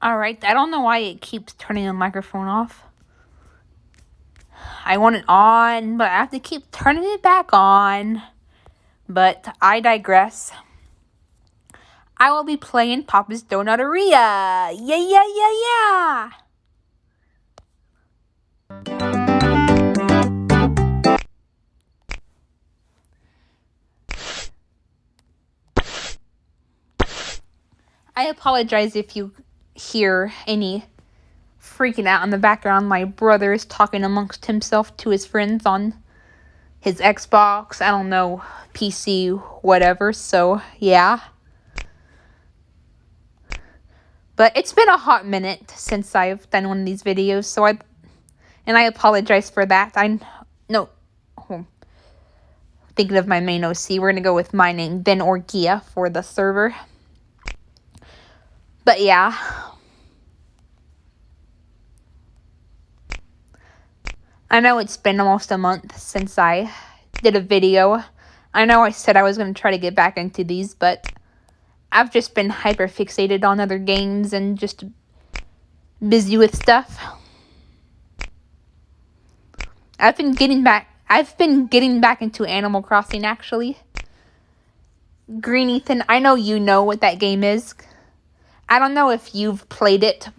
Alright, I don't know why it keeps turning the microphone off. I want it on, but I have to keep turning it back on. But I digress. I will be playing Papa's Donuteria. Yeah, yeah, yeah, yeah. I apologize if you hear any freaking out in the background. My brother is talking amongst himself to his friends on his Xbox, I don't know, PC, whatever. So, yeah. But it's been a hot minute since I've done one of these videos, so I apologize for that. Thinking of my main OC, we're gonna go with my name, then Orgia, for the server. But yeah. I know it's been almost a month since I did a video. I know I said I was gonna try to get back into these, but I've just been hyper fixated on other games and just busy with stuff. I've been getting back into Animal Crossing, actually. Green Ethan, I know you know what that game is. I don't know if you've played it.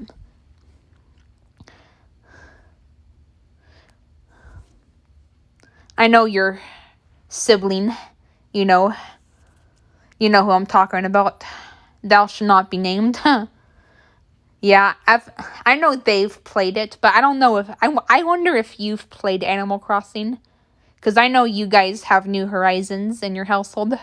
I know your sibling, you know who I'm talking about. Thou shall not be named. Yeah, I know they've played it, but I don't know if I wonder if you've played Animal Crossing, because I know you guys have New Horizons in your household.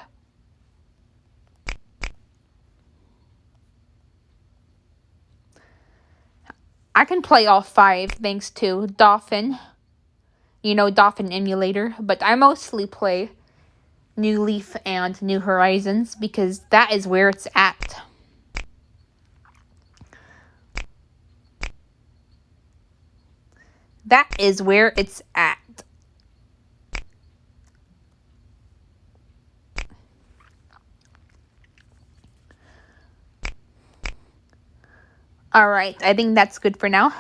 I can play all 5 thanks to Dolphin. Dolphin Emulator, but I mostly play New Leaf and New Horizons because that is where it's at. That is where it's at. Alright, I think that's good for now.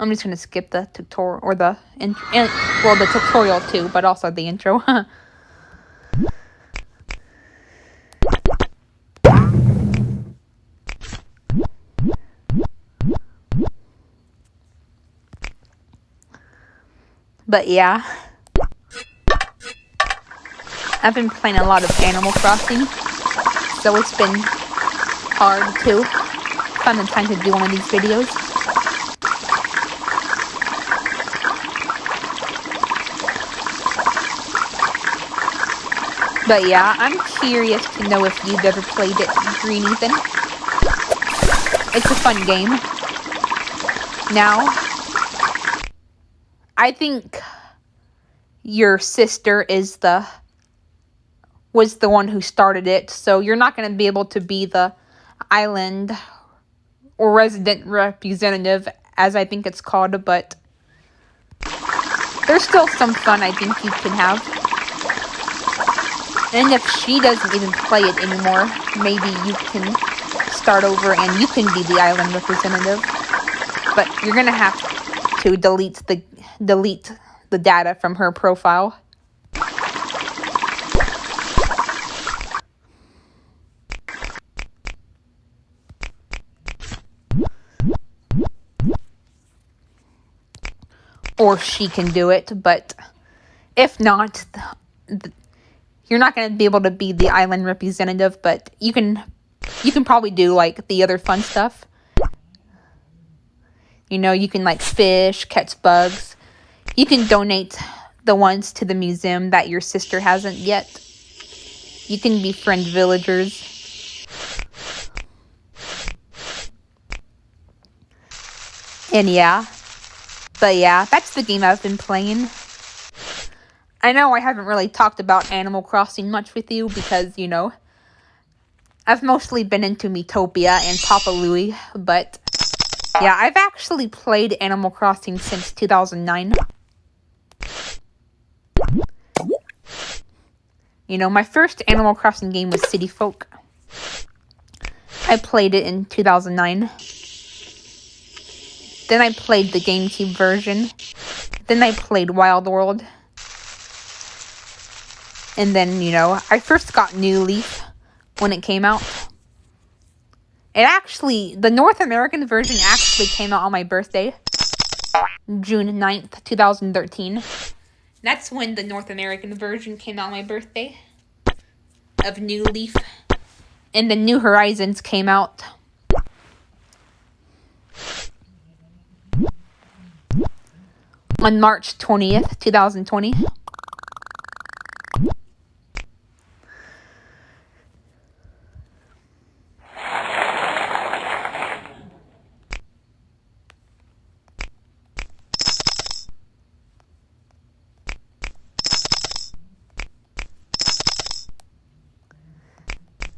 I'm just going to skip the tutorial, or the tutorial too, but also the intro. But yeah, I've been playing a lot of Animal Crossing, so it's been hard to find the time to do one of these videos. But yeah, I'm curious to know if you've ever played it, Green Ethan. It's a fun game. Now, I think your sister was the one who started it, so you're not going to be able to be the island or resident representative, as I think it's called, but there's still some fun I think you can have. And if she doesn't even play it anymore, maybe you can start over and you can be the island representative. But you're going to have to delete the data from her profile. Or she can do it, but if not, you're not going to be able to be the island representative, but you can probably do like the other fun stuff. You can like fish, catch bugs. You can donate the ones to the museum that your sister hasn't yet. You can befriend villagers. And yeah. But yeah, that's the game I've been playing. I know I haven't really talked about Animal Crossing much with you because, I've mostly been into Metopia and Papa Louie, but yeah, I've actually played Animal Crossing since 2009. My first Animal Crossing game was City Folk. I played it in 2009. Then I played the GameCube version. Then I played Wild World. And then, I first got New Leaf when it came out. The North American version actually came out on my birthday, June 9th, 2013. That's when the North American version came out on my birthday of New Leaf. And the New Horizons came out on March 20th, 2020.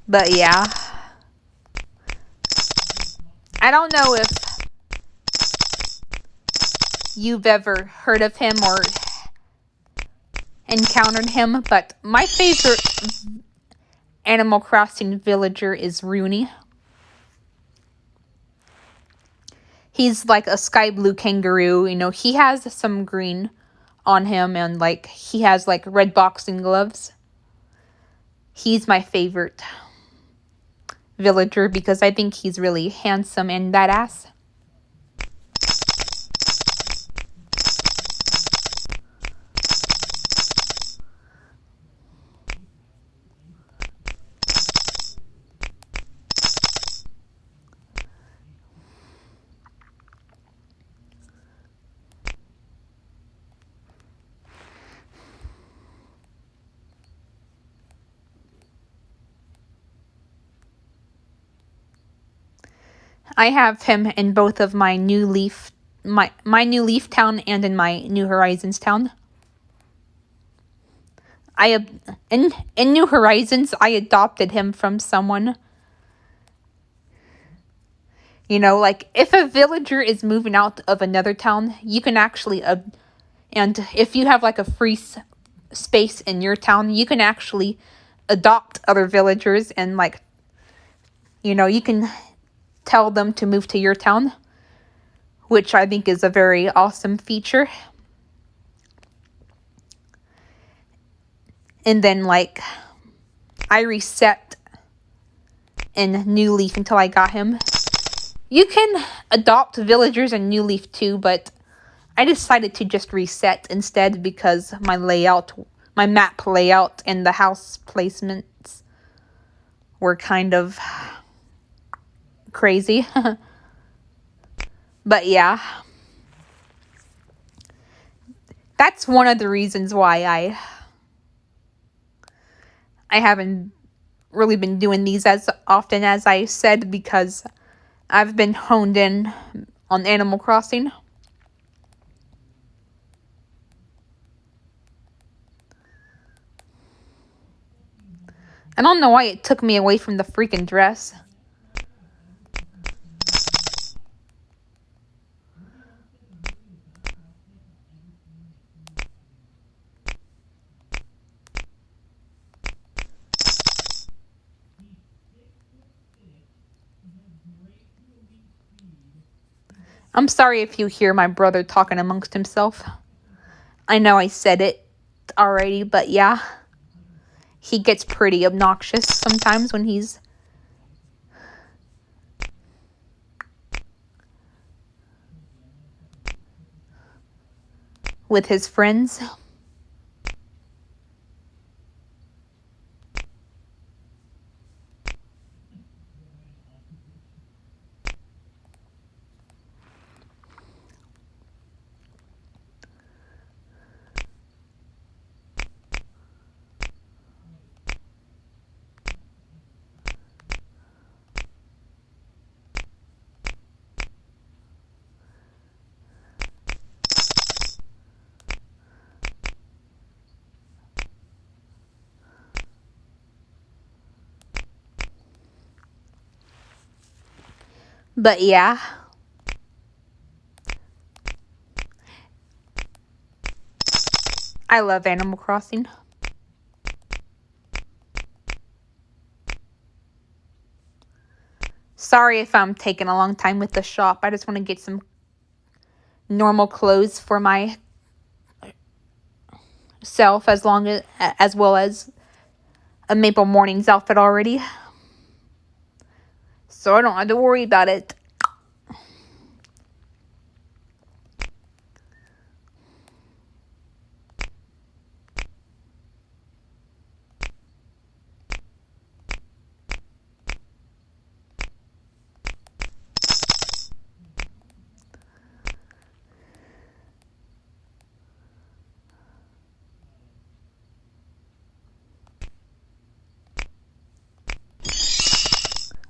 But yeah, I don't know if you've ever heard of him or encountered him, but my favorite Animal Crossing villager is Rooney. He's like a sky blue kangaroo. He has some green on him, and he has red boxing gloves. He's my favorite villager because I think he's really handsome and badass. I have him in both of my New Leaf, my New Leaf town and in my New Horizons town. In New Horizons, I adopted him from someone. If a villager is moving out of another town, you can actually, and if you have a free space in your town, you can actually adopt other villagers and you can tell them to move to your town, which I think is a very awesome feature. And then I reset in New Leaf until I got him. You can adopt villagers in New Leaf too, but I decided to just reset instead because my map layout and the house placements were kind of crazy. But yeah, that's one of the reasons why I haven't really been doing these as often as I said, because I've been honed in on Animal Crossing. I don't know why it took me away from the freaking dress. I'm sorry if you hear my brother talking amongst himself. I know I said it already, but yeah. He gets pretty obnoxious sometimes when he's with his friends. But yeah. I love Animal Crossing. Sorry if I'm taking a long time with the shop. I just want to get some normal clothes for myself, as well as a Maple Mornings outfit already. So I don't have to worry about it.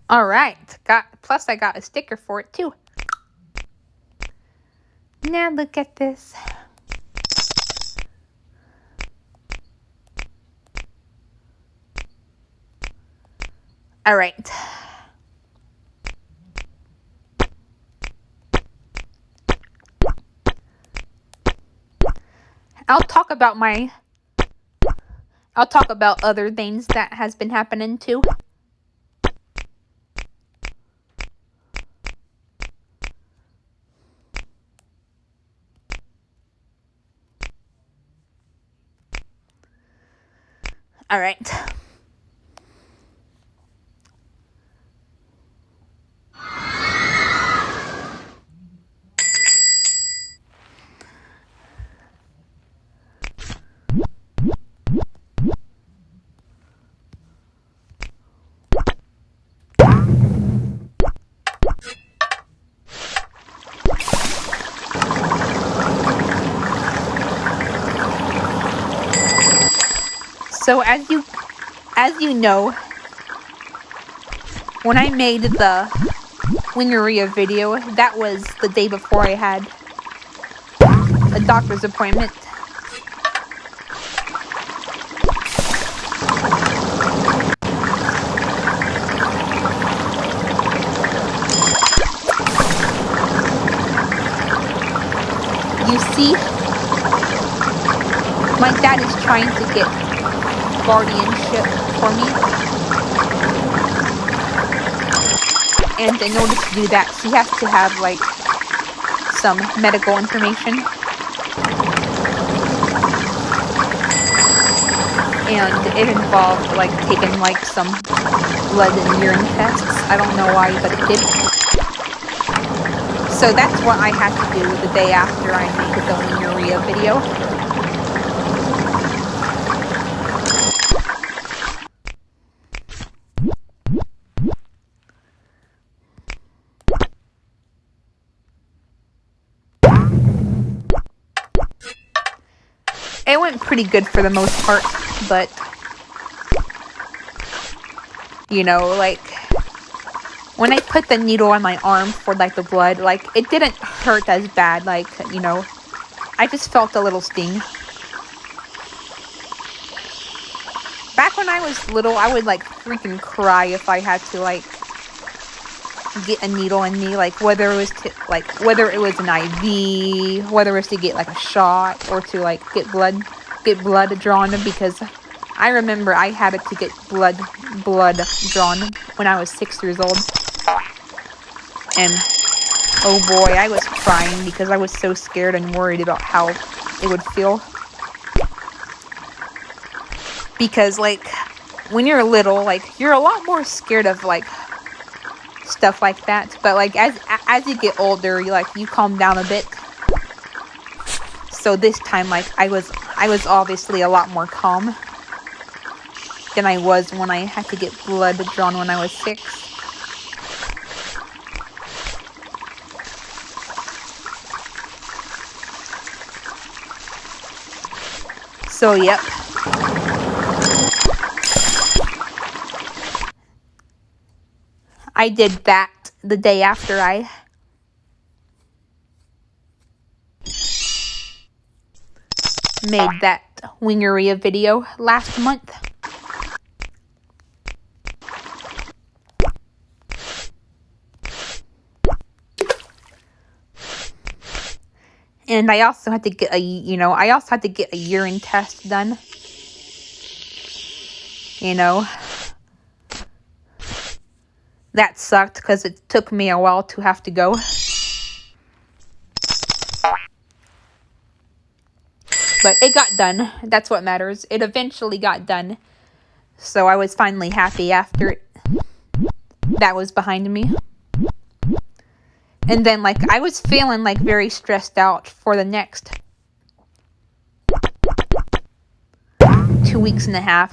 All right. Plus I got a sticker for it too. Now look at this. All right. I'll talk about other things that has been happening too. All right. So as you know, when I made the Wingeria video, that was the day before I had a doctor's appointment. You see, my dad is trying to get guardianship for me. And in order to do that, he has to have, like, some medical information. And it involved, like, taking, like, some blood and urine tests. I don't know why, but it did. So that's what I had to do the day after I made the Donuteria video. It went pretty good for the most part, but, you know, like, when I put the needle on my arm for, like, the blood, like, it didn't hurt as bad, like, you know, I just felt a little sting. Back when I was little, I would, like, freaking cry if I had to, like, get a needle in me, like, whether it was an IV, whether it was to get, like, a shot, or to, like, get blood drawn, because I remember I had to get blood drawn when I was 6 years old. And oh boy, I was crying because I was so scared and worried about how it would feel. Because, like, when you're little, like, you're a lot more scared of, like, stuff like that. But, like, as you get older, you calm down a bit. So this time, like, I was obviously a lot more calm than I was when I had to get blood drawn when I was 6. So, yep. I did that the day after I made that Wingeria video last month. And I also had to get a urine test done. You know, That sucked because it took me a while to have to go. But it got done. That's what matters. It eventually got done. So I was finally happy after that was behind me. And then, like, I was feeling, like, very stressed out for the next 2.5 weeks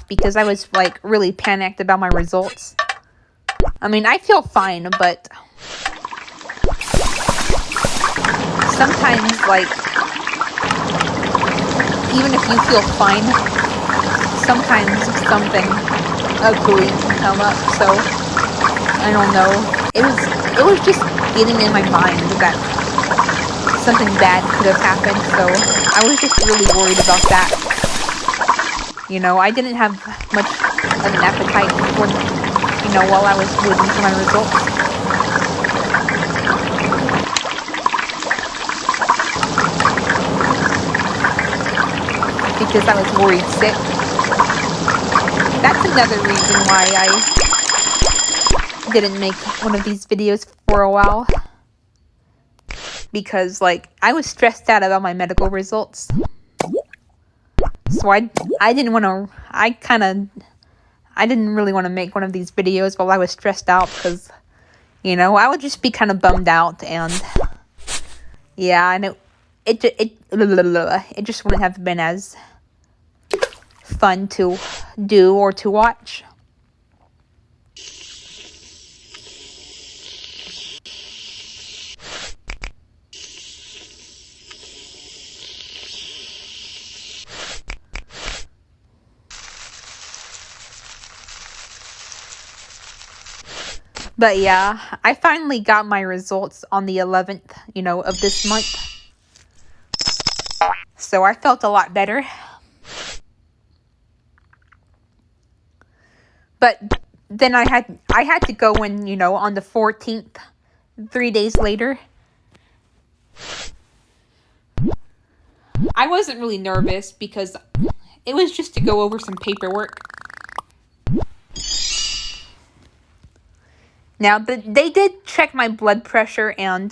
because I was, like, really panicked about my results. I mean, I feel fine, but sometimes, like, even if you feel fine, sometimes something ugly can come up, so I don't know. It was just getting in my mind that something bad could have happened, so I was just really worried about that. You know, I didn't have much of an appetite for, you know, while I was waiting for my results. Because I was worried sick. That's another reason why I didn't make one of these videos for a while. Because, like, I was stressed out about my medical results. So I didn't want to, I didn't really want to make one of these videos while I was stressed out because, you know, I would just be kind of bummed out and, yeah, and it just wouldn't have been as fun to do or to watch. But yeah, I finally got my results on the 11th, you know, of this month. So I felt a lot better. But then I had to go in, you know, on the 14th, 3 days later. I wasn't really nervous because it was just to go over some paperwork. Now, they did check my blood pressure and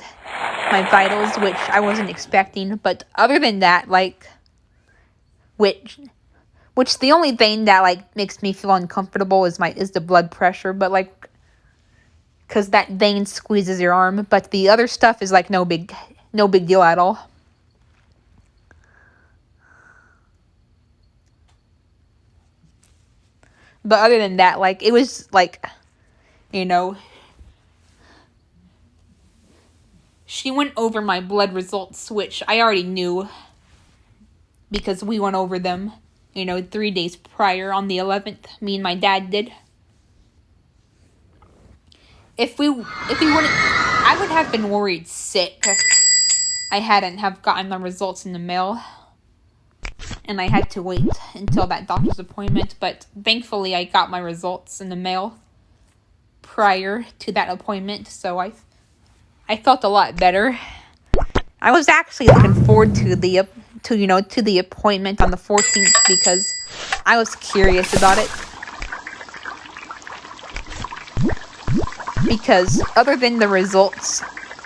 my vitals, which I wasn't expecting. But other than that, like, which the only thing that, like, makes me feel uncomfortable is the blood pressure. But, like, because that vein squeezes your arm. But the other stuff is, like, no big deal at all. But other than that, like, it was, like, you know, she went over my blood results, which I already knew because we went over them, you know, 3 days prior on the 11th. Me and my dad did. If we wouldn't, I would have been worried sick if I hadn't have gotten the results in the mail. And I had to wait until that doctor's appointment. But thankfully, I got my results in the mail prior to that appointment. So I felt a lot better. I was actually looking forward to the appointment on the 14th because I was curious about it. Because other than the results,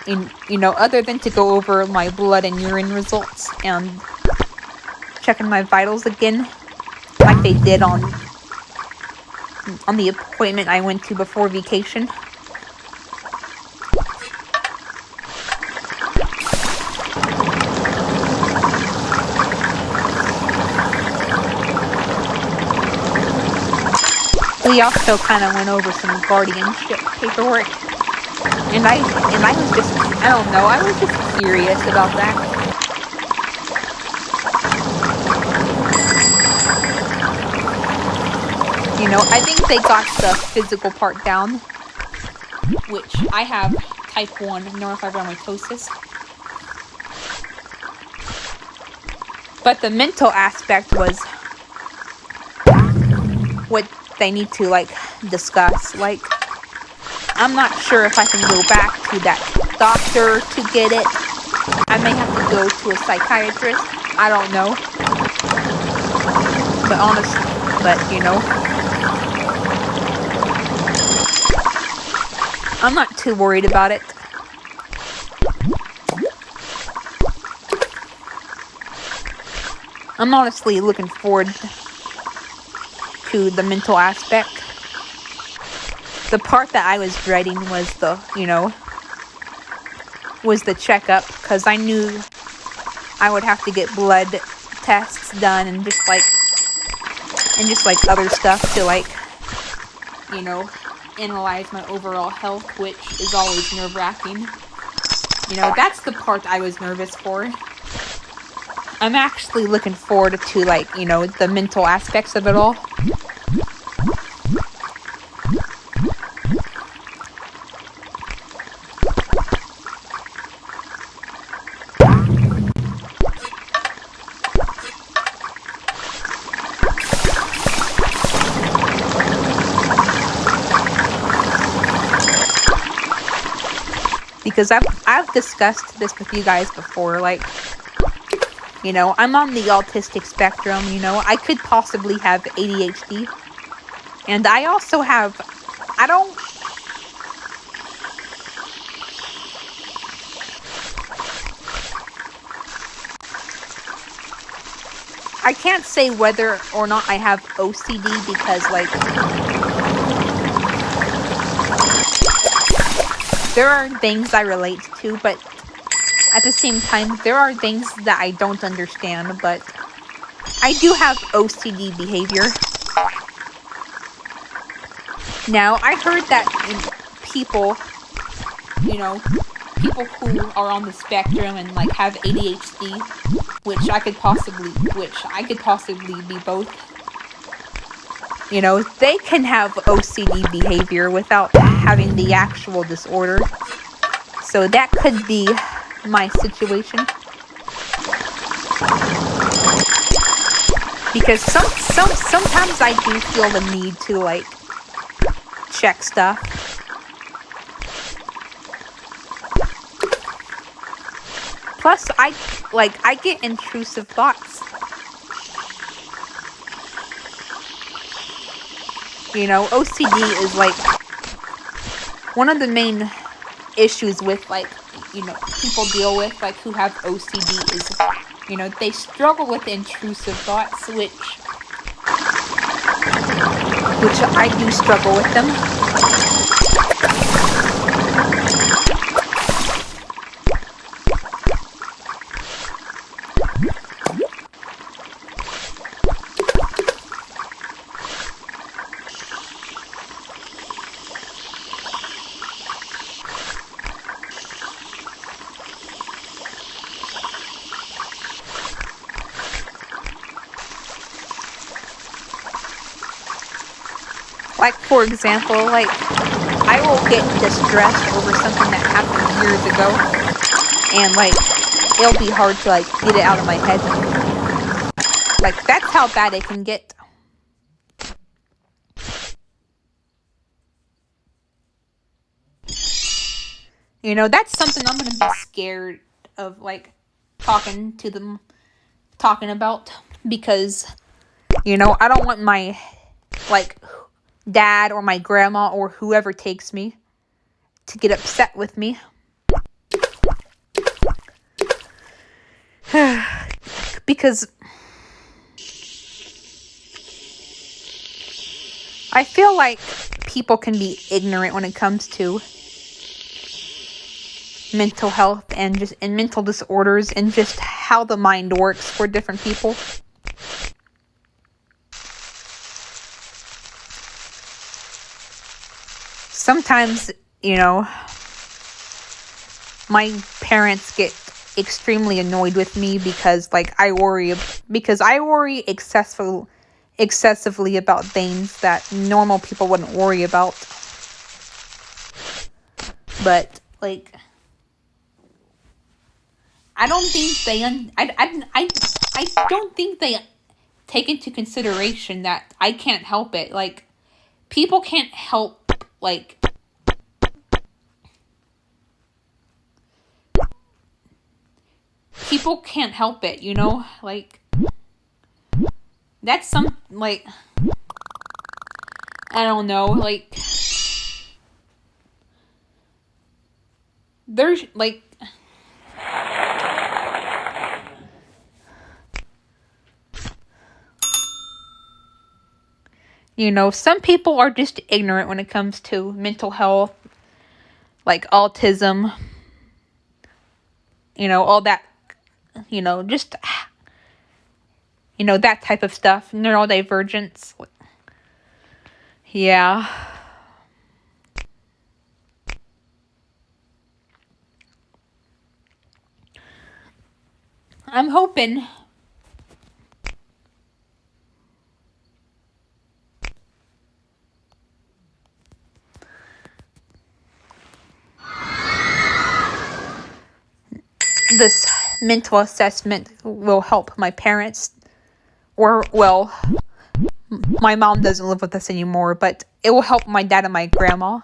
other than to go over my blood and urine results and checking my vitals again, like they did on the appointment I went to before vacation. We also kind of went over some guardianship paperwork, and I was just, I don't know, I was just curious about that. You know, I think they got the physical part down, which I have type 1 neurofibromatosis. But the mental aspect was what they need to, like, discuss. Like, I'm not sure if I can go back to that doctor to get it. I may have to go to a psychiatrist. I don't know. I'm not too worried about it. I'm honestly looking forward to the mental aspect. The part that I was dreading was was the checkup, because I knew I would have to get blood tests done and just like other stuff to analyze my overall health, which is always nerve-wracking. That's the part I was nervous for. I'm actually looking forward to the mental aspects of it all. Because I've discussed this with you guys before, I'm on the autistic spectrum, I could possibly have ADHD. And I also have, I can't say whether or not I have OCD, because there are things I relate to, but at the same time, there are things that I don't understand, but I do have OCD behavior. Now, I heard that people who are on the spectrum and have ADHD, which I could possibly be both, they can have OCD behavior without having the actual disorder. So that could be my situation. Because sometimes I do feel the need to check stuff. Plus I get intrusive thoughts. OCD is one of the main issues with people deal with who have OCD is they struggle with intrusive thoughts, which I do struggle with them. For example, I will get distressed over something that happened years ago, and it'll be hard to get it out of my head. That's how bad it can get. That's something I'm gonna be scared of talking about, because I don't want my dad or my grandma or whoever takes me to get upset with me. Because I feel like people can be ignorant when it comes to mental health and mental disorders and just how the mind works for different people. Sometimes, my parents get extremely annoyed with me because I worry excessively about things that normal people wouldn't worry about. But I don't think they take into consideration that I can't help it. People can't help people can't help it, that's some I don't know, There's like, some people are just ignorant when it comes to mental health, like autism, all that, just, that type of stuff, neurodivergence. Yeah. I'm hoping this mental assessment will help my parents, or, well, my mom doesn't live with us anymore, but it will help my dad and my grandma.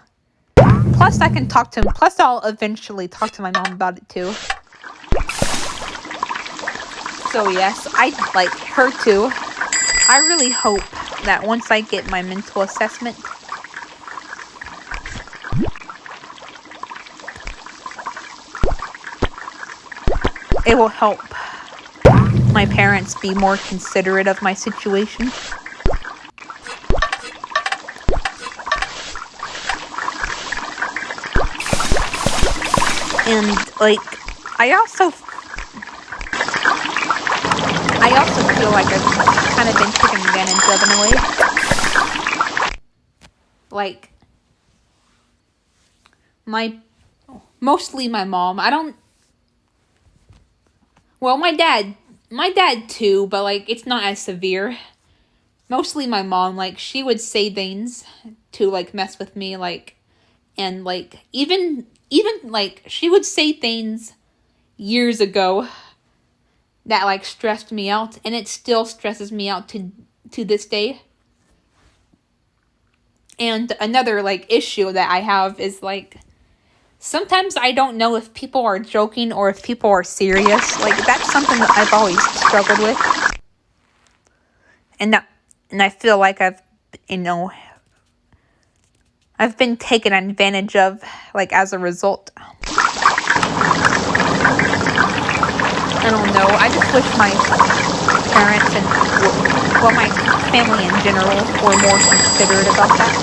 Plus, I can talk to him. Plus, I'll eventually talk to my mom about it, too. So, yes, I'd like her too. I really hope that once I get my mental assessment, it will help my parents be more considerate of my situation. And, like, I also feel like I've kind of been taken advantage of in a way. Like, mostly my mom. My dad too, but, like, it's not as severe. Mostly my mom, like, she would say things to, like, mess with me, like, and, like, even, like, she would say things years ago that, like, stressed me out, and it still stresses me out to this day. And another, like, issue that I have is, like, sometimes I don't know if people are joking or if people are serious. Like, that's something that I've always struggled with. And I feel like I've been taken advantage of, like, as a result. I don't know. I just wish my parents and, my family in general were more considerate about that.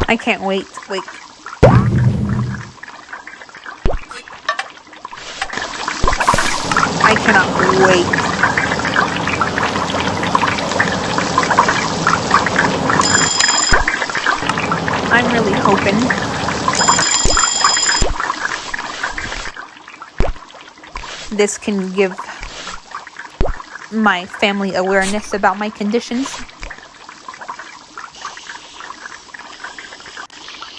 I can't wait. Like, I cannot wait. I'm really hoping this can give my family awareness about my conditions.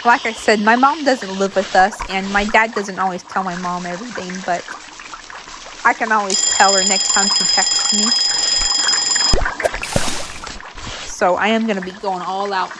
Like I said, my mom doesn't live with us, and my dad doesn't always tell my mom everything, but I can always tell her next time she texts me. So I am going to be going all out.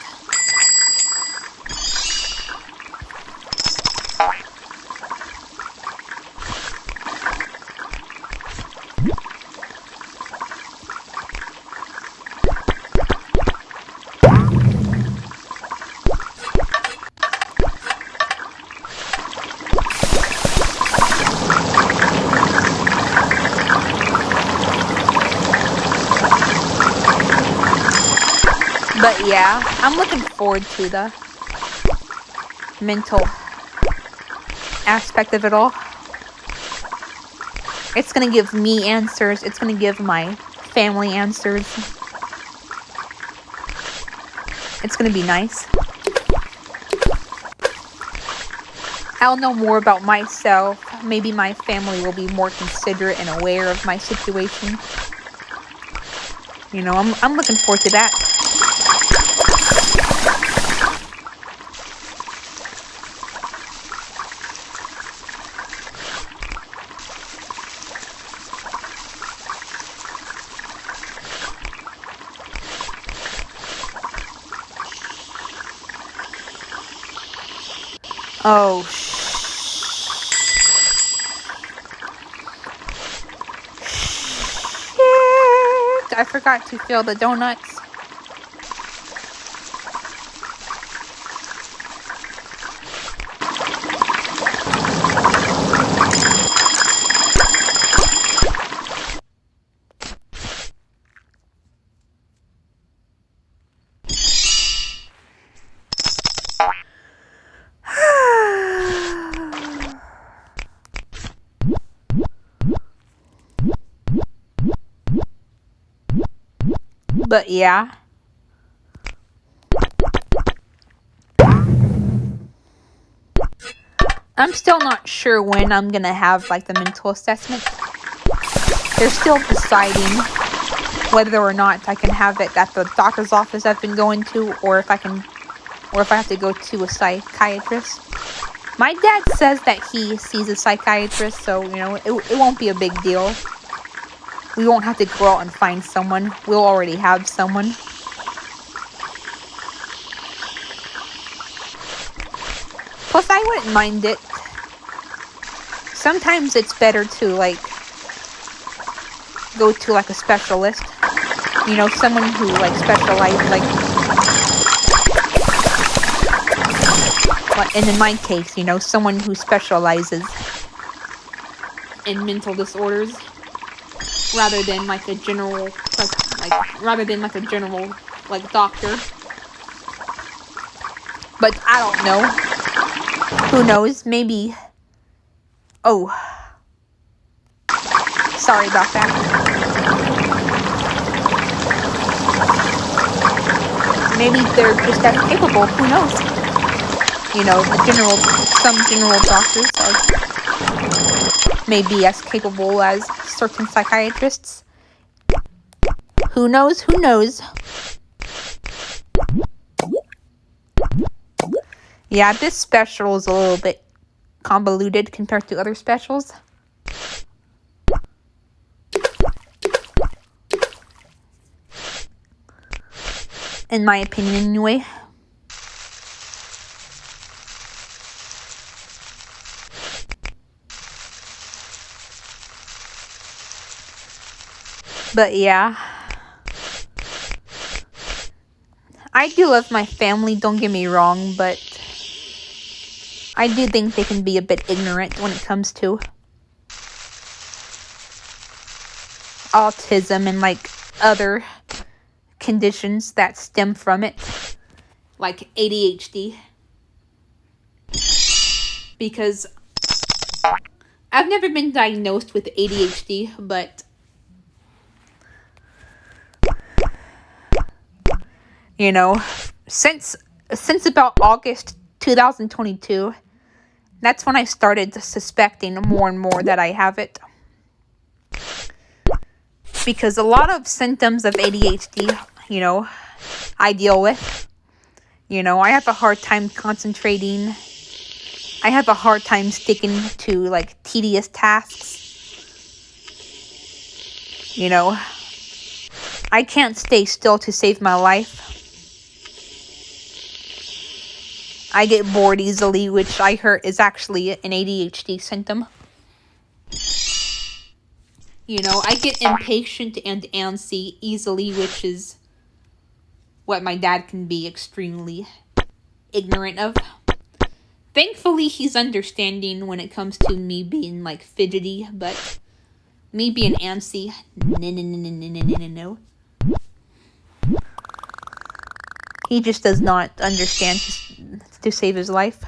But yeah, I'm looking forward to the mental aspect of it all. It's going to give me answers. It's going to give my family answers. It's going to be nice. I'll know more about myself. Maybe my family will be more considerate and aware of my situation. I'm looking forward to that. Oh, I forgot to fill the donuts. But yeah. I'm still not sure when I'm gonna have like the mental assessment. They're still deciding whether or not I can have it at the doctor's office I've been going to, or if I have to go to a psychiatrist. My dad says that he sees a psychiatrist, so it won't be a big deal. We won't have to go out and find someone. We'll already have someone. Plus, I wouldn't mind it. Sometimes it's better to go to a specialist. Someone who specializes and in my case, someone who specializes in mental disorders rather than a general doctor. But I don't know. Who knows? Maybe. Oh. Sorry about that. Maybe they're just as capable. Who knows? Some general doctors may be as capable as certain psychiatrists. Who knows? Who knows? Yeah, this special is a little bit convoluted compared to other specials. In my opinion, anyway. But yeah. I do love my family, don't get me wrong, but I do think they can be a bit ignorant when it comes to autism and other conditions that stem from it, like ADHD. Because I've never been diagnosed with ADHD, but since about August 2022, that's when I started suspecting more and more that I have it. Because a lot of symptoms of ADHD, I deal with. I have a hard time concentrating. I have a hard time sticking to tedious tasks. I can't stay still to save my life. I get bored easily, which I heard is actually an ADHD symptom. I get impatient and antsy easily, which is what my dad can be extremely ignorant of. Thankfully, he's understanding when it comes to me being fidgety, but me being antsy, no. He just does not understand to save his life.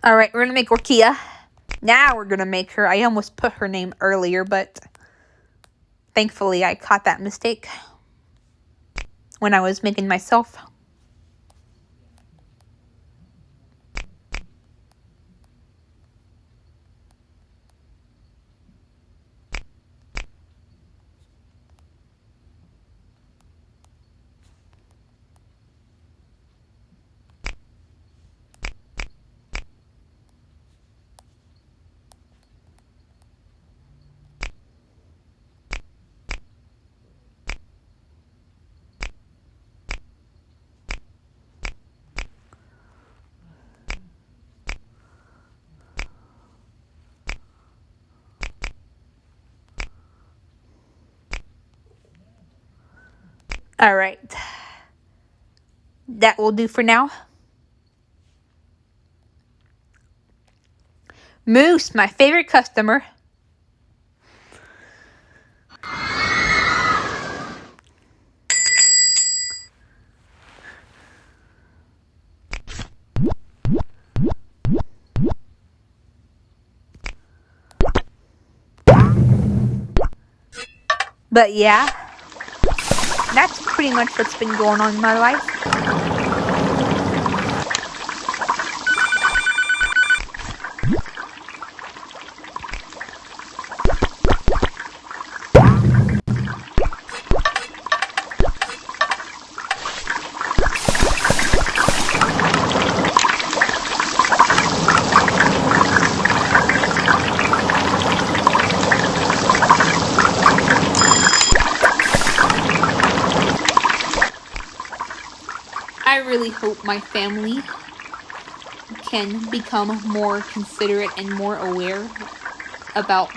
Alright, we're gonna make Orkia. Now we're gonna make her. I almost put her name earlier, but thankfully I caught that mistake when I was making myself. All right. That will do for now. Moose, my favorite customer. But yeah, that's pretty much what's been going on in my life. I really hope my family can become more considerate and more aware about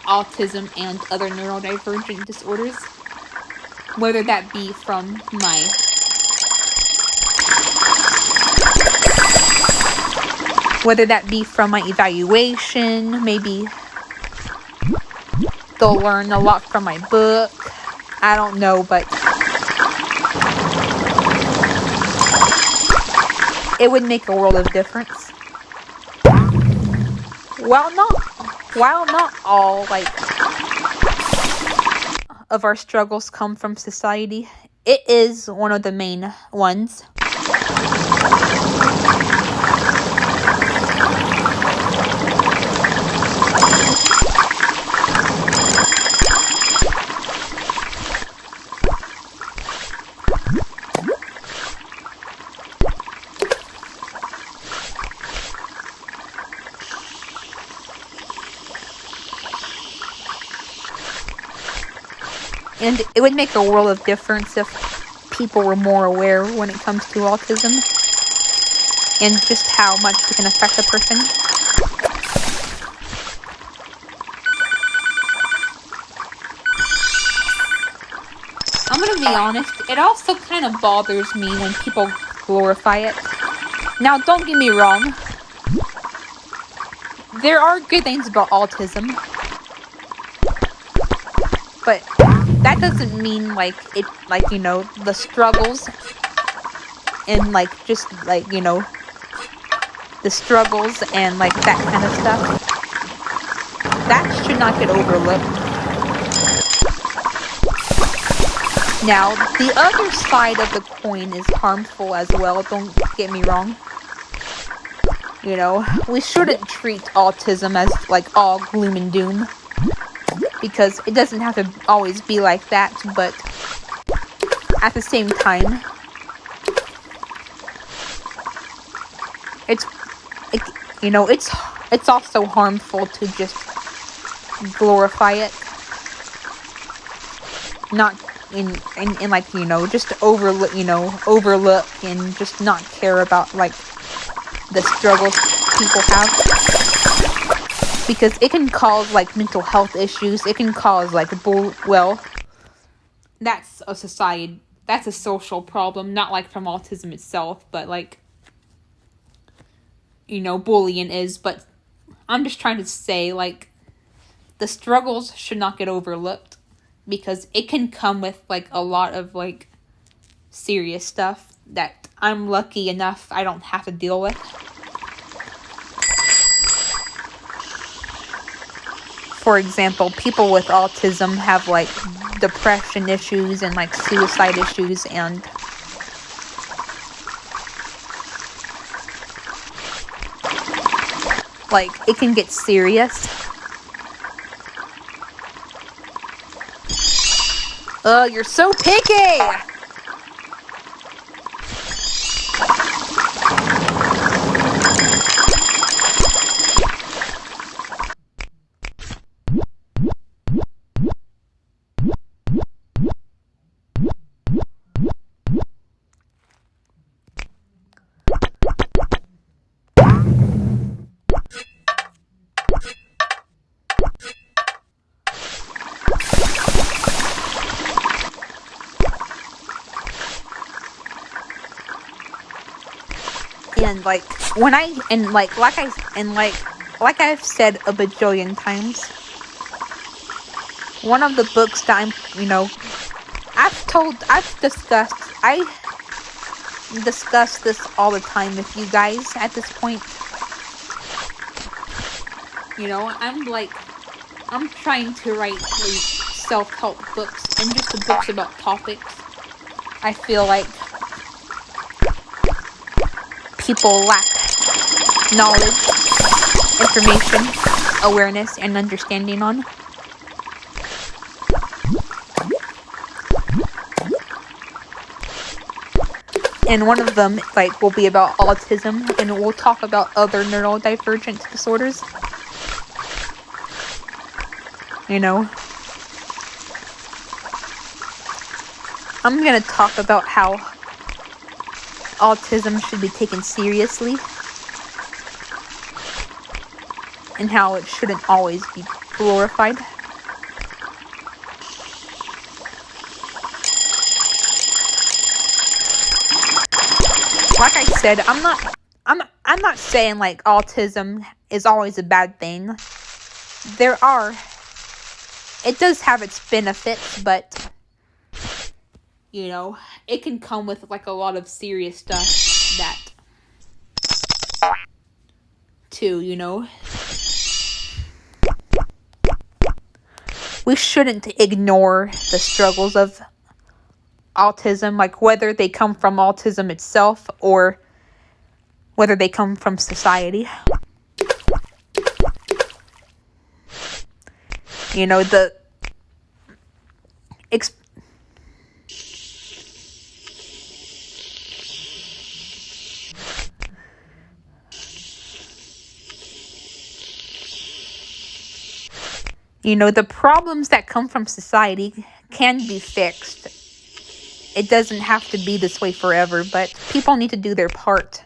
autism and other neurodivergent disorders, whether that be from my evaluation. Maybe they'll learn a lot from my book. I don't know, but it would make a world of difference. While not all of our struggles come from society, it is one of the main ones. And it would make a world of difference if people were more aware when it comes to autism and just how much it can affect a person. I'm gonna be honest, it also kind of bothers me when people glorify it. Now, don't get me wrong, there are good things about autism, but that doesn't mean the struggles and the struggles and that kind of stuff, that should not get overlooked. Now, the other side of the coin is harmful as well, don't get me wrong. We shouldn't treat autism as all gloom and doom, because it doesn't have to always be like that, but at the same time, it's also harmful to just glorify it, not just overlook and just not care about the struggles people have, because it can cause mental health issues. It can cause that's a social problem, not from autism itself, but bullying is. But I'm just trying to say the struggles should not get overlooked, because it can come with a lot of serious stuff that I'm lucky enough I don't have to deal with. For example, people with autism have depression issues and suicide issues, and it can get serious. Oh, you're so picky! And like like I've said a bajillion times, one of the books that I discuss this all the time with you guys at this point. I'm trying to write self-help books and just the books about topics I feel like people lack knowledge, information, awareness, and understanding on. And one of them will be about autism, and we'll talk about other neurodivergent disorders. I'm gonna talk about how autism should be taken seriously and how it shouldn't always be glorified. Like I said, I'm not saying autism is always a bad thing. It does have its benefits, but it can come with a lot of serious stuff too, We shouldn't ignore the struggles of autism, whether they come from autism itself or whether they come from society. The problems that come from society can be fixed. It doesn't have to be this way forever, but people need to do their part.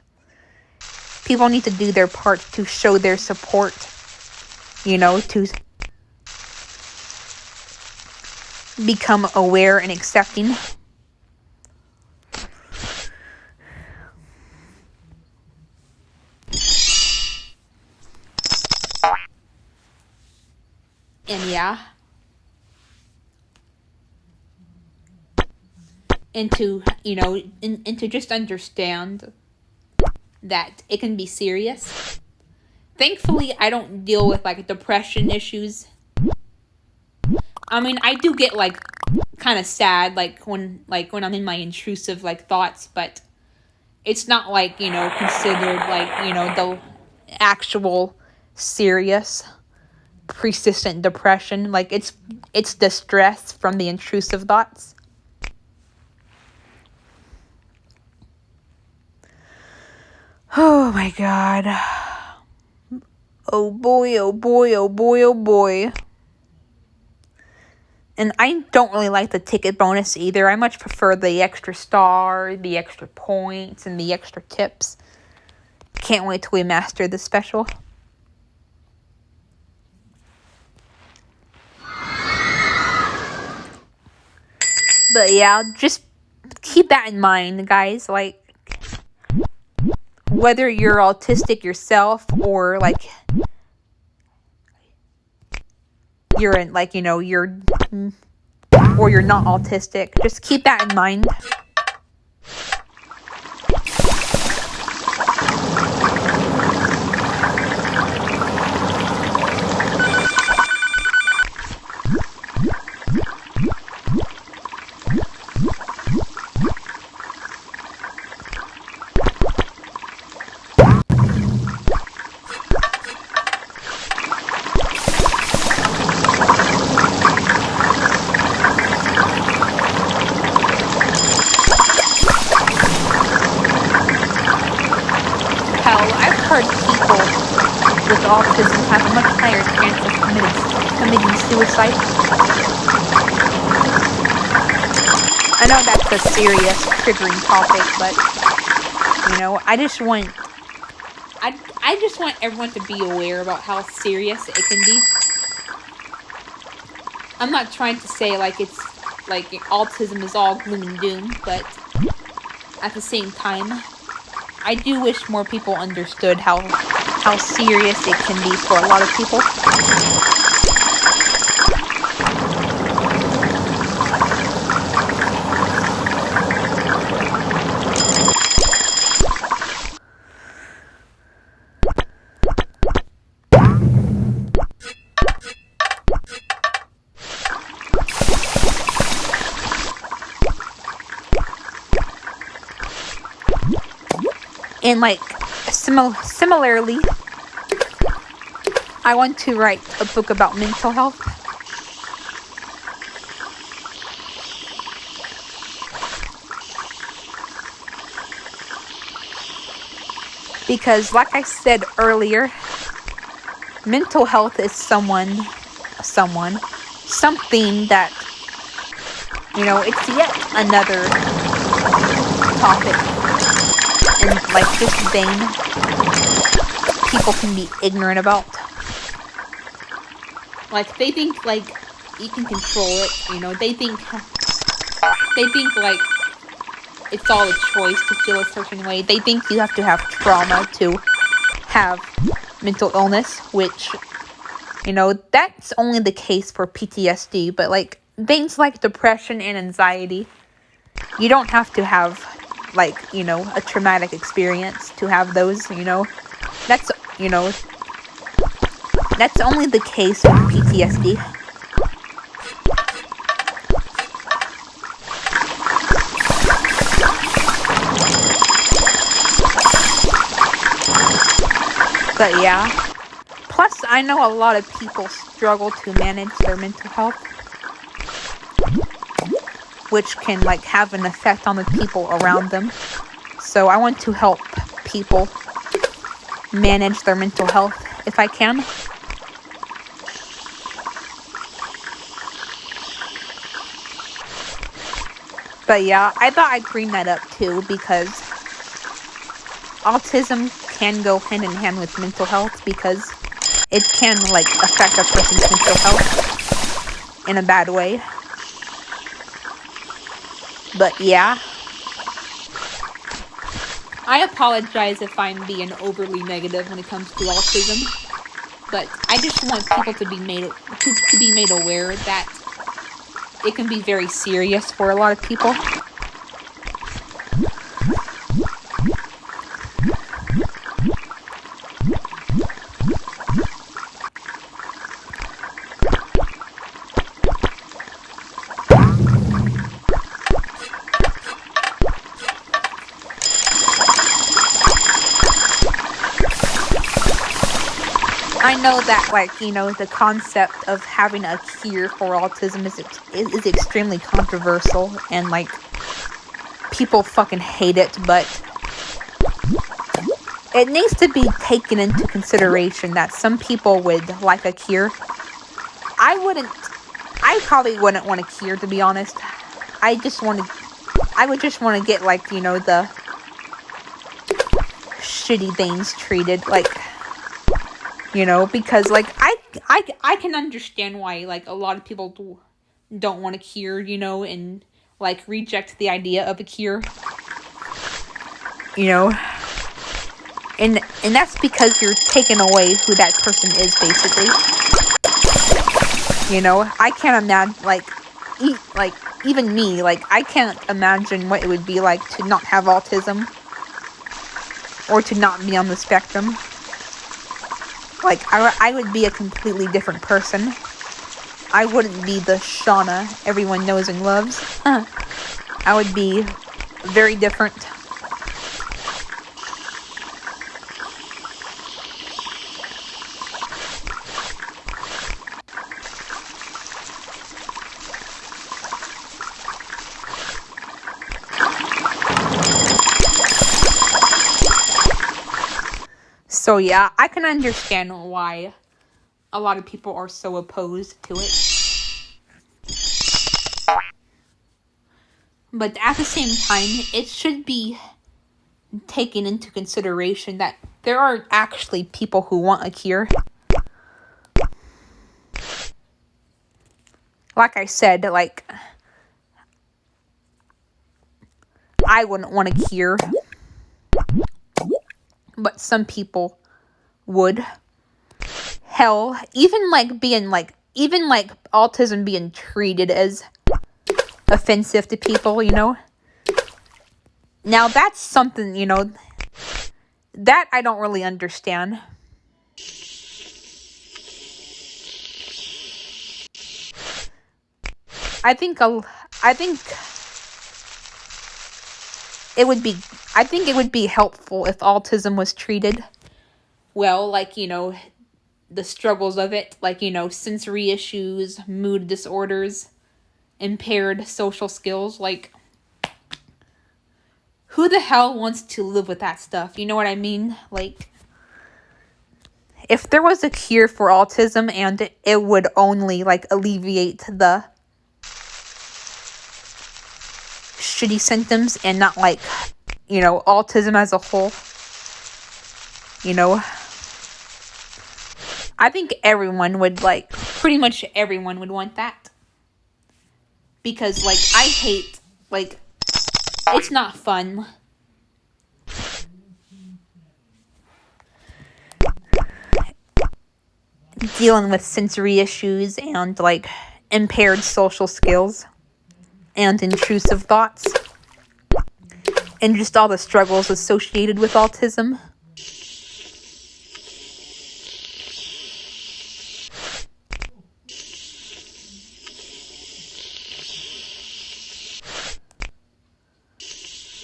People need to do their part to show their support, to become aware and accepting. And and to just understand that it can be serious. Thankfully, I don't deal with depression issues. I mean, I do get kind of sad when I'm in my intrusive thoughts, but it's not considered the actual serious persistent depression. It's distress from the intrusive thoughts. Oh my God. Oh boy, oh boy, oh boy, oh boy. And I don't really like the ticket bonus either. I much prefer the extra star, the extra points, and the extra tips. Can't wait till we master this special. But yeah, just keep that in mind, guys. Whether you're autistic yourself or you're in you're not autistic, just keep that in mind. With autism have a much higher chance of committing suicide. I know that's a serious, triggering topic, but I just want everyone to be aware about how serious it can be. I'm not trying to say it's autism is all gloom and doom, but at the same time, I do wish more people understood how serious it can be for a lot of people. And like similarly, I want to write a book about mental health. Because like I said earlier, mental health is something that, it's yet another topic in like this vein people can be ignorant about. Like they think like you can control it, they think like it's all a choice to feel a certain way. They think you have to have trauma to have mental illness, which, that's only the case for PTSD. But like things like depression and anxiety, you don't have to have like, a traumatic experience to have those, That's, that's only the case with PTSD. But yeah, plus I know a lot of people struggle to manage their mental health, which can like have an effect on the people around them. So I want to help people manage their mental health if I can. But yeah, I thought I'd bring that up too, because autism can go hand in hand with mental health, because it can like affect a person's mental health in a bad way. But yeah, I apologize if I'm being overly negative when it comes to autism, but I just want people to be made aware that it can be very serious for a lot of people. I know that, like, the concept of having a cure for autism is extremely controversial, and, like, people fucking hate it, but it needs to be taken into consideration that some people would like a cure. I probably wouldn't want a cure, to be honest. I would just want to get, like, the shitty things treated, like, because, like, I can understand why, like, a lot of people don't want a cure, and, like, reject the idea of a cure, and that's because you're taking away who that person is, basically. I can't imagine, even me, like, I can't imagine what it would be like to not have autism, or to not be on the spectrum. Like, I would be a completely different person. I wouldn't be the Shauna everyone knows and loves. I would be very different. So yeah, I can understand why a lot of people are so opposed to it. But at the same time, it should be taken into consideration that there are actually people who want a cure. Like I said, like, I wouldn't want a cure. but some people would. Hell, even autism being treated as offensive to people, Now that's something, that I don't really understand. I think it would be helpful if autism was treated well, the struggles of it, sensory issues, mood disorders, impaired social skills, who the hell wants to live with that stuff? You know what I mean? If there was a cure for autism and it would only, alleviate the shitty symptoms and not, autism as a whole, I think everyone would, pretty much everyone would want that. Because, I hate, it's not fun. Dealing with sensory issues and, impaired social skills and intrusive thoughts. And just all the struggles associated with autism.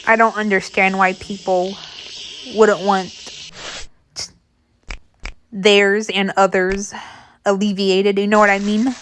I don't understand why people wouldn't want theirs and others alleviated. You know what I mean?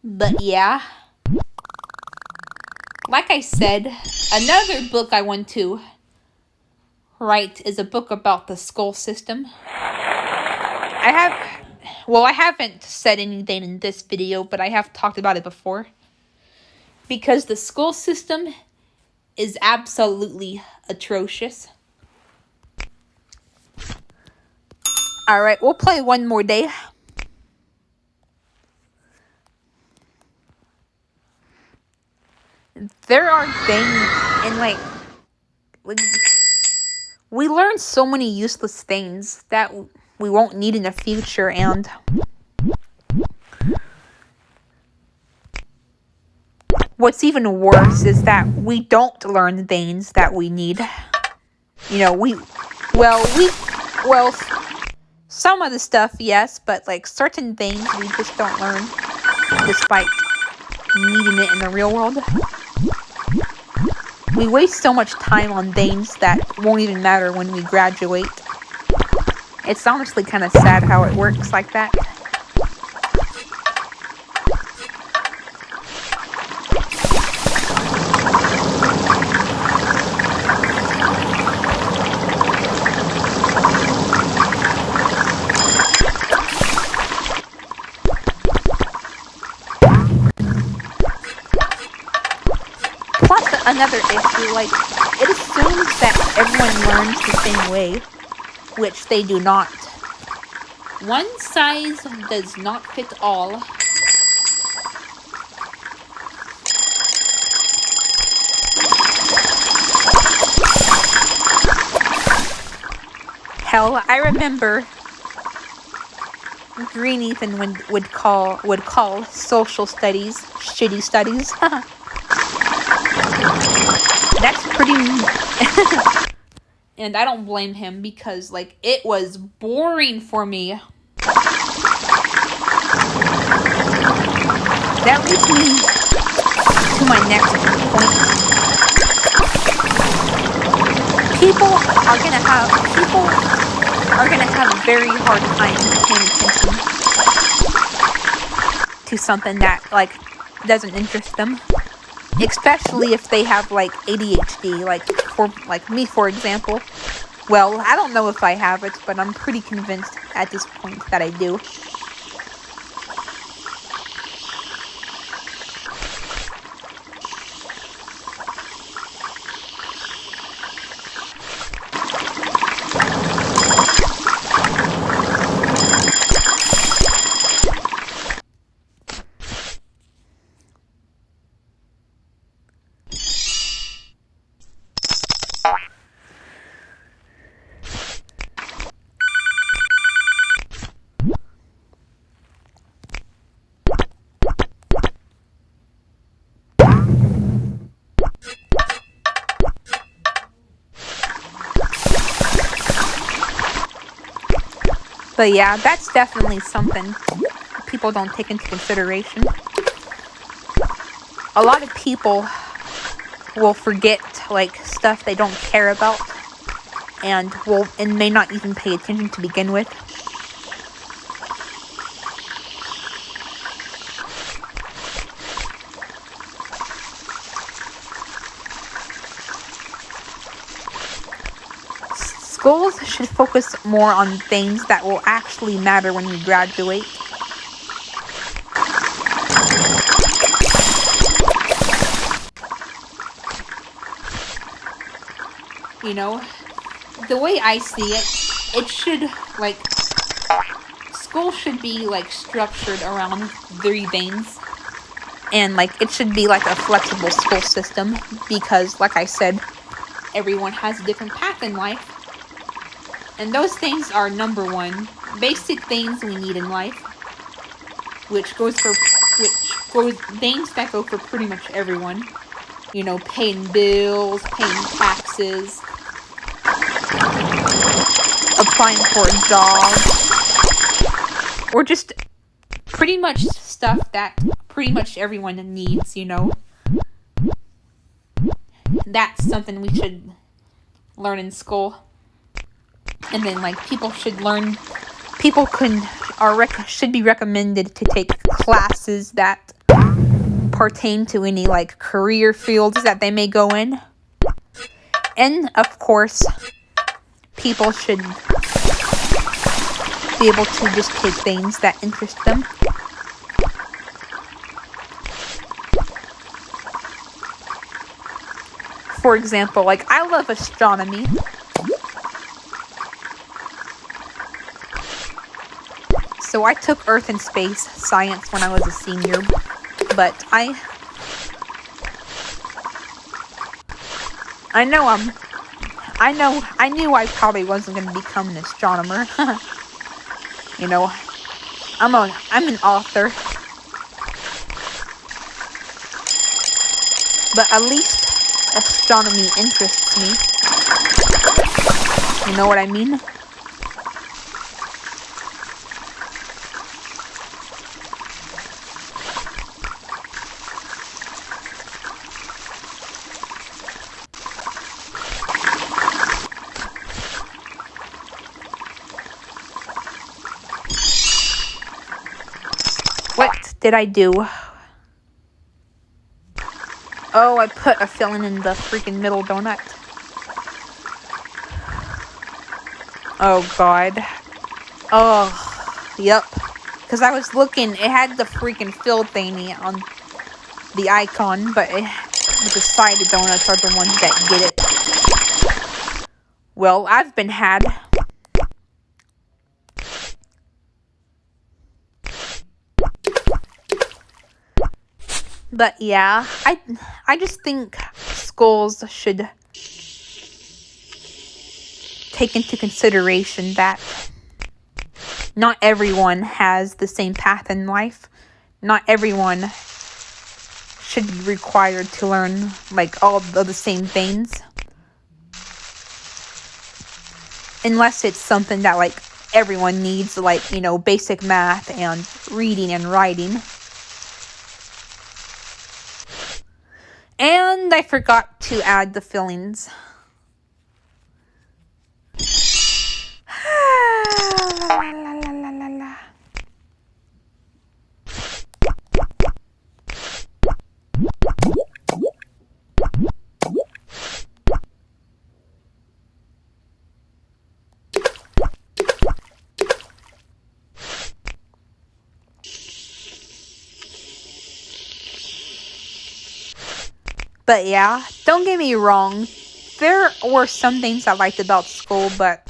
But yeah, like I said, another book I want to write is a book about the school system. I haven't said anything in this video, but I have talked about it before. Because the school system is absolutely atrocious. Alright, we'll play one more day. There are things, and we learn so many useless things that we won't need in the future, and what's even worse is that we don't learn things that we need. Some of the stuff, yes, but certain things we just don't learn despite needing it in the real world. We waste so much time on things that won't even matter when we graduate. It's honestly kind of sad how it works like that. Another issue, it assumes that everyone learns the same way, which they do not. One size does not fit all. Hell, I remember Green Ethan would call social studies shitty studies. That's pretty and I don't blame him because it was boring for me. That leads me to my next point. People are gonna have a very hard time paying attention to something that doesn't interest them. especially if they have like ADHD, like me, for example. Well, I don't know if I have it, but I'm pretty convinced at this point that I do. But yeah, that's definitely something people don't take into consideration. A lot of people will forget like stuff they don't care about and may not even pay attention to begin with. Schools should focus more on things that will actually matter when we graduate. You know, the way I see it, school should be like structured around 3 things. And like it should be like a flexible school system because, like I said, everyone has a different path in life. And those things are, number 1, basic things we need in life, which goes things that go for pretty much everyone. You know, paying bills, paying taxes, applying for a job, or just pretty much stuff that pretty much everyone needs, you know. That's something we should learn in school. And then like should be recommended to take classes that pertain to any like career fields that they may go in. And of course, people should be able to just take things that interest them. For example, like I love astronomy. So I took Earth and Space Science when I was a senior, but I knew I probably wasn't going to become an astronomer. You know, I'm an author. But at least astronomy interests me. You know what I mean? What did I do? Oh, I put a filling in the freaking middle donut. Oh, God. Oh, yep. Because I was looking, it had the freaking fill thingy on the icon, but the sided donuts are the ones that get it. Well, I've been had. But yeah, I just think schools should take into consideration that not everyone has the same path in life. Not everyone should be required to learn like all of the same things. Unless it's something that like everyone needs, like, you know, basic math and reading and writing. And I forgot to add the fillings. But yeah, don't get me wrong. There were some things I liked about school, but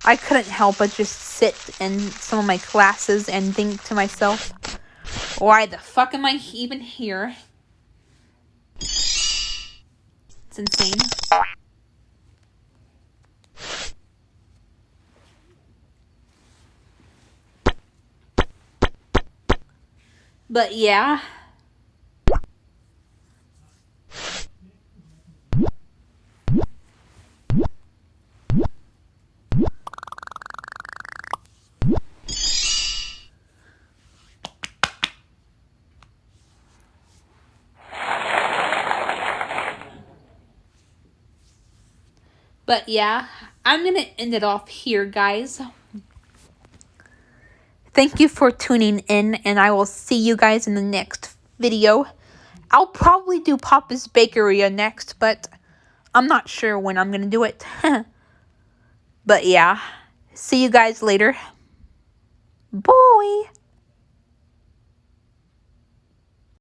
I couldn't help but just sit in some of my classes and think to myself, why the fuck am I even here? It's insane. But yeah. But yeah, I'm gonna end it off here, guys. Thank you for tuning in, and I will see you guys in the next video. I'll probably do Papa's Bakery next, but I'm not sure when I'm gonna do it. But yeah, see you guys later. Bye.